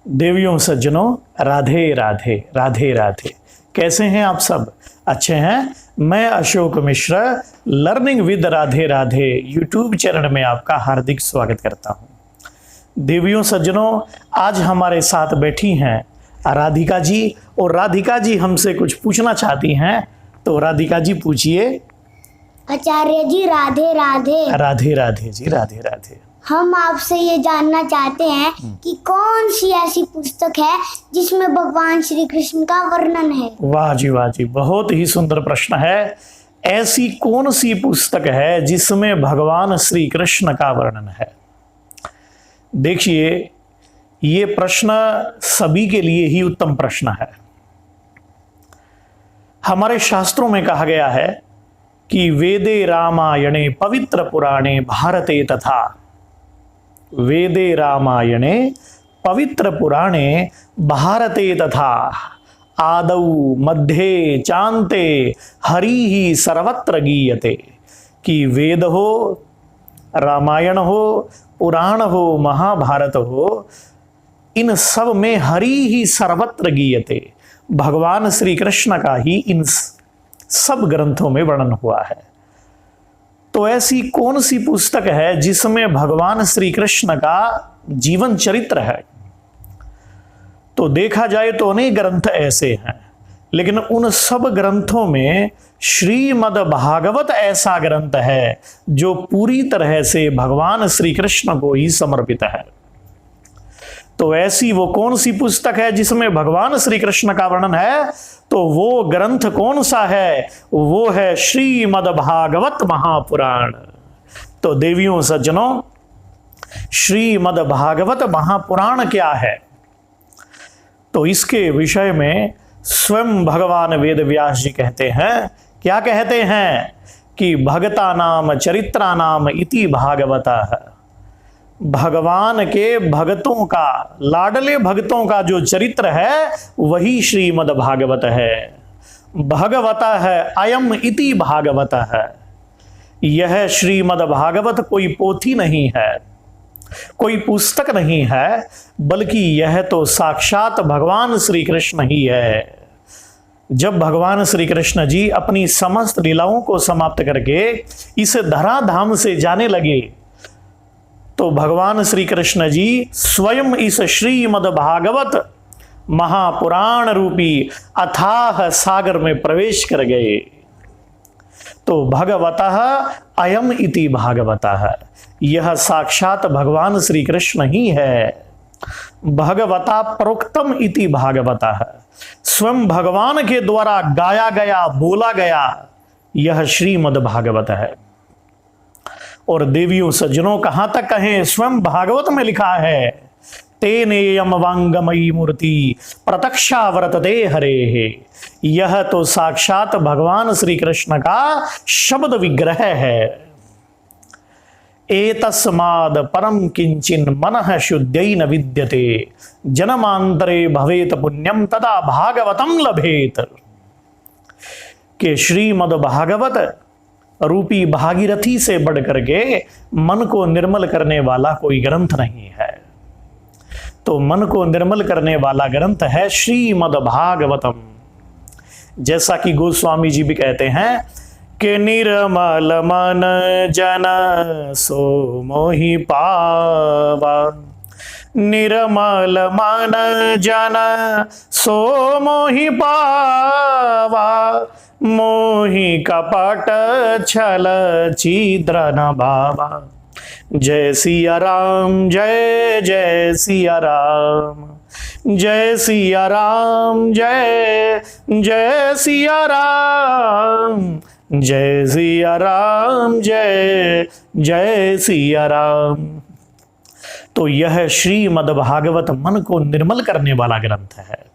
देवियों सज्जनों, राधे राधे राधे राधे। कैसे हैं आप सब? अच्छे हैं? मैं Ashok Mishra learning with Radhe Radhe YouTube channel में आपका हार्दिक स्वागत करता हूं। देवियों सज्जनों, आज हमारे साथ बैठी हैं राधिका जी, और राधिका जी हमसे कुछ पूछना चाहती हैं। तो राधिका जी पूछिए। आचार्य जी राधे राधे। राधे राधे जी, राधे राधे। हम आपसे ये जानना चाहते हैं कि कौन सी ऐसी पुस्तक है जिसमें भगवान श्री कृष्ण का वर्णन है। वाह जी, बहुत ही सुंदर प्रश्न है। ऐसी कौन सी पुस्तक है जिसमें भगवान श्री कृष्ण का वर्णन है? देखिए, ये प्रश्न सभी के लिए ही उत्तम प्रश्न है। हमारे शास्त्रों में कहा गया है कि वेदे रामायणे पवित्र पुराणे भारते तथा वेदे रामायणे पवित्र पुराणे भारते तथा आदौ मध्ये चान्ते हरि ही सर्वत्र गीयते। कि वेद हो, रामायण हो, पुराण हो, महाभारत हो, इन सब में हरि ही सर्वत्र गीयते। भगवान श्री कृष्ण का ही इन सब ग्रंथों में वर्णन हुआ है। तो ऐसी कौन सी पुस्तक है जिसमें भगवान श्री कृष्ण का जीवन चरित्र है? तो देखा जाए तो अनेक ग्रंथ ऐसे हैं, लेकिन उन सब ग्रंथों में श्रीमद् भागवत ऐसा ग्रंथ है जो पूरी तरह से भगवान श्री कृष्ण को ही समर्पित है। तो ऐसी वो कौन सी पुस्तक है जिसमें भगवान श्री कृष्ण का वर्णन है? तो वो ग्रंथ कौन सा है? वो है श्रीमद् भागवत महापुराण। तो देवियों सज्जनों, श्रीमद् भागवत महापुराण क्या है? तो इसके विषय में स्वयं भगवान वेद व्यास जी कहते हैं। क्या कहते हैं? कि भगता नाम चरित्रा नाम इति भागवतः। भगवान के भक्तों का, लाडले भक्तों का जो चरित्र है वही श्रीमद् भागवत है। भगवतः है अयम इति भागवतः है। यह श्रीमद् भागवत कोई पोथी नहीं है, कोई पुस्तक नहीं है, बल्कि यह तो साक्षात भगवान श्री कृष्ण ही है। जब भगवान श्री कृष्ण जी अपनी समस्त लीलाओं को समाप्त करके इस धराधाम से जाने लगे, तो भगवान श्री कृष्ण जी स्वयं इस श्रीमद् भागवत महापुराण रूपी अथाह सागर में प्रवेश कर गए। तो भगवतः अयम इति भागवतः, यह साक्षात भगवान श्री कृष्ण ही है। भगवता प्रोक्तम इति भागवतः, स्वयं भगवान के द्वारा गाया गया, बोला गया, यह श्रीमद् भागवत है। और देवियों सज्जनों, कहां तक कहें, स्वयं भागवत में लिखा है, तेनेयम वांगमयी मूर्ति प्रत्यक्षा वर्तते हरे। यह तो साक्षात भगवान श्री कृष्ण का शब्द विग्रह है। एतस्माद् परम किंचिन मनः शुद्ध्यै न विद्यते, जन्मांतरे भवेत पुण्यम तदा भागवतम लभेत। के श्रीमद् भागवत रूपी भागीरथी से बढ़कर के मन को निर्मल करने वाला कोई ग्रंथ नहीं है। तो मन को निर्मल करने वाला ग्रंथ है श्रीमद् भागवतम। जैसा कि गोस्वामी जी भी कहते हैं कि निर्मल मन जन सो मोहि पावा, निर्मल मन जन सो मोहि पावा, मोहि कपट छल छिद्र न भावा। जय सिया राम, जय जय सिया राम, जय सिया राम, जय जय सिया राम, जय सिया राम, जय जय सिया राम। तो यह श्रीमद् भागवत मन को निर्मल करने वाला ग्रंथ है।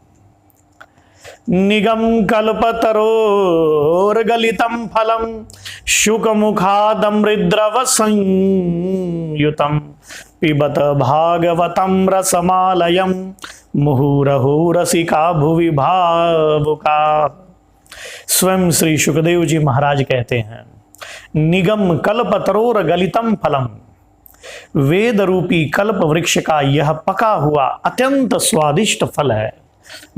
निगम कल्पतरोर गलितम फलम शुकमुखादमृद्रव संयुतम पिबत भागवतम रसमालयम मुहुरहु रसिका भुवि भावुका। स्वयं श्री सुखदेव जी महाराज कहते हैं, निगम कल्पतरोर गलितम फलम, वेद रूपी कल्प वृक्ष का यह पका हुआ अत्यंत स्वादिष्ट फल है।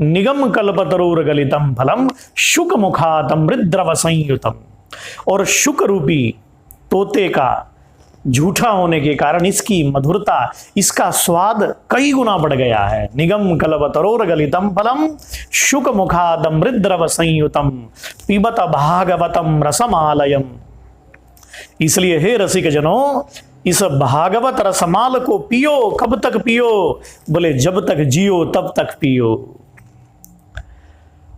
निगम कल्पतरोर गलितम फलम शुक मुखातमृद्रव संयुतम। और शुक रूपी तोते का झूठा होने के कारण इसकी मधुरता, इसका स्वाद कई गुना बढ़ गया है। निगम कल्पतरोर गलितम फलम शुक मुखातमृद्रव संयुतम पिबत भागवतम रसमालयम। इसलिए हे रसिक जनों, इस भागवत रसमाल को पियो। कब तक पियो? बोले जब तक जियो तब तक पियो।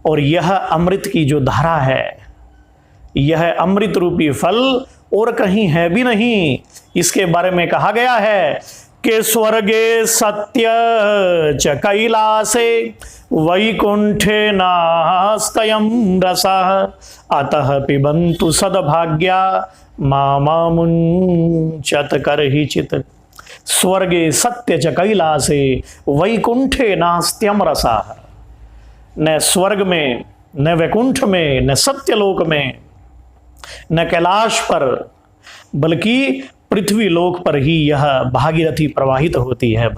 और यह अमृत की जो धारा है, यह अमृत रूपी फल और कहीं है भी नहीं। इसके बारे में कहा गया है कि स्वर्गे सत्य च कैलासे वैकुंठे नास्तयं रसः अतः पिबन्तु सद्भाग्या मामुञ्चत करहिचित्। स्वर्गे सत्य च कैलासे वैकुंठे नास्त्यम रसः। न स्वर्ग में, न वैकुंठ में, न सत्यलोक में, न कैलाश पर, बल्कि पृथ्वी लोक पर ही यह भागीरथी प्रवाहित होती है,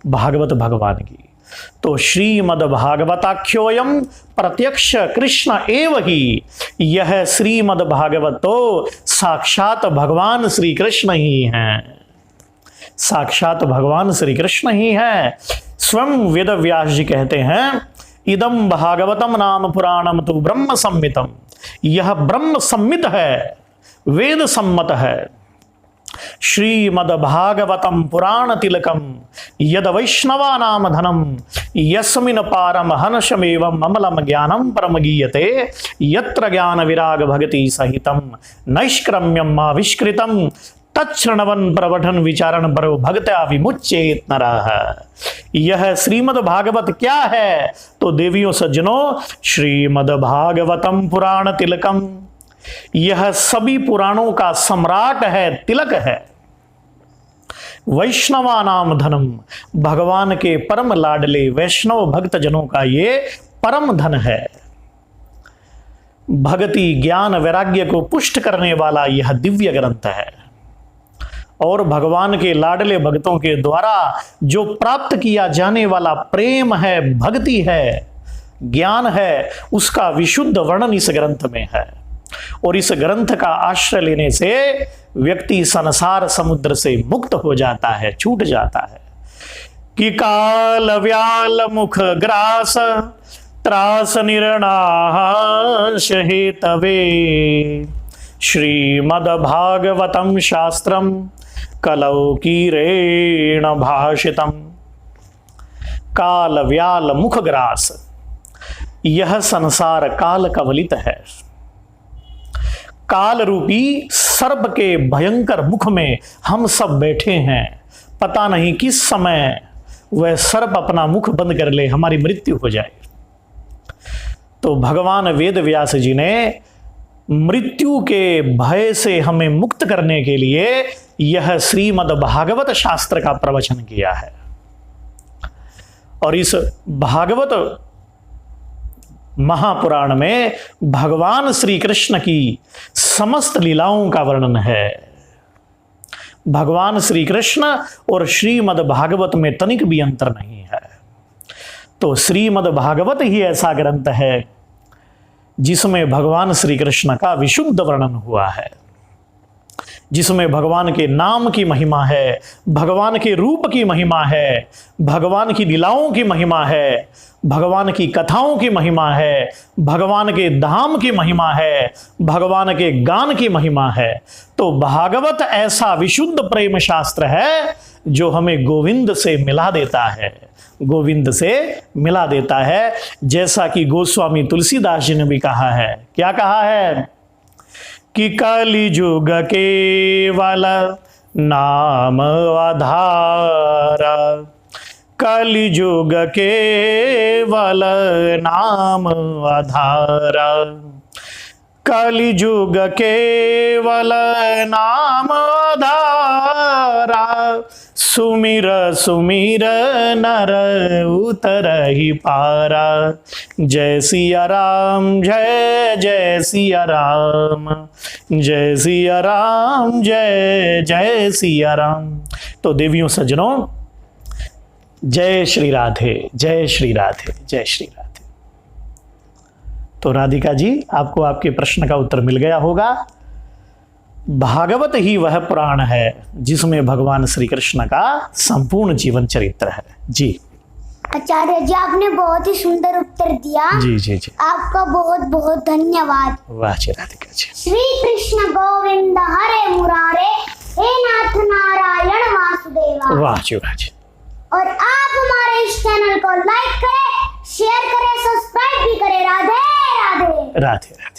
भागवत भगवान की। तो श्रीमद् भागवताख्योयम प्रत्यक्ष कृष्ण एव ही। यह श्रीमद् भागवत तो साक्षात भगवान श्री कृष्ण ही हैं। साक्षात भगवान श्री कृष्ण ही हैं। स्वयं वेद व्यास जी कहते हैं, इदम भागवतम नाम पुराणम तो ब्रह्म सम्मितम। यह ब्रह्म सम्मित है, वेद सम्मत है। श्रीमद् भागवतम पुराण तिलकम यद वैष्णवा नाम धनम यस्मिन पारम हनशमेवं अमलम ज्ञानम परम गीयते यत्र ज्ञान विराग भगति सहितम नैष्क्रम्यम आविष्कृतम तत्क्षणवन प्रवठन विचारण परो भक्त्या विमुच्येत नरः। यह श्रीमद् भागवत क्या है? तो देवियों सज्जनों, श्रीमद् भागवतम पुराण तिलकम, यह सभी पुराणों का सम्राट है, तिलक है। वैष्णवा नाम धनम, भगवान के परम लाडले वैष्णव भक्त जनों का ये परम धन है। भक्ति ज्ञान वैराग्य को पुष्ट करने वाला यह दिव्य ग्रंथ है। और भगवान के लाडले भक्तों के द्वारा जो प्राप्त किया जाने वाला प्रेम है, भक्ति है, ज्ञान है, उसका विशुद्ध वर्णन इस ग्रंथ में है। और इस ग्रंथ का आश्रय लेने से व्यक्ति संसार समुद्र से मुक्त हो जाता है, छूट जाता है। कि काल व्याल मुख ग्रास त्रास निर्नाश हेतवे श्रीमद् भागवतम शास्त्रम कलौ कीरेण भाषितम। काल व्याल मुख ग्रास, यह संसार काल कवलित है। काल रूपी सर्प के भयंकर मुख में हम सब बैठे हैं। पता नहीं किस समय वह सर्प अपना मुख बंद कर ले, हमारी मृत्यु हो जाए। तो भगवान वेद व्यास जी ने मृत्यु के भय से हमें मुक्त करने के लिए यह श्रीमद् भागवत शास्त्र का प्रवचन किया है। और इस भागवत महापुराण में भगवान श्री कृष्ण की समस्त लीलाओं का वर्णन है। भगवान श्री कृष्ण और श्रीमद् भागवत में तनिक भी अंतर नहीं है। तो श्रीमद् भागवत ही ऐसा ग्रंथ है जिसमें भगवान श्री कृष्ण का विशुद्ध वर्णन हुआ है, जिसमें भगवान के नाम की महिमा है, भगवान के रूप की महिमा है, भगवान की लीलाओं की महिमा है, भगवान की कथाओं की महिमा है, भगवान के धाम की महिमा है, भगवान के गान की महिमा है। तो भागवत ऐसा विशुद्ध प्रेम शास्त्र है जो हमें गोविंद से मिला देता है, गोविंद से मिला देता है। जैसा कि गोस्वामी तुलसीदास जी ने भी कहा है। क्या कहा है? कि कलिजुग केवल नाम आधार, कलिजुग केवल नाम आधार, कलिजुग केवल नाम आधार, सुमिर सुमिर नर उतरहि पारा। जय सिया राम जय जय सिया राम, जय सिया राम जय जय सिया राम। तो देवियों सज्जनों, जय श्री राधे जय श्री राधे जय श्री राधे। तो राधिका जी, आपको आपके प्रश्न का उत्तर मिल गया होगा। भागवत ही वह पुराण है जिसमें भगवान श्री कृष्ण का संपूर्ण जीवन चरित्र है। जी आचार्य जी, आपने बहुत ही सुंदर उत्तर दिया। जी जी जी, आपका बहुत बहुत धन्यवाद। वाह जी राधिका जी। श्री कृष्ण गोविंद हरे मुरारे, हे नाथ नारायण वासुदेवा। वाह जी वाह जी। और आप हमारे इस चैनल को लाइक करें, शेयर करें, सब्सक्राइब भी करें। राधे राधे। राधे राधे।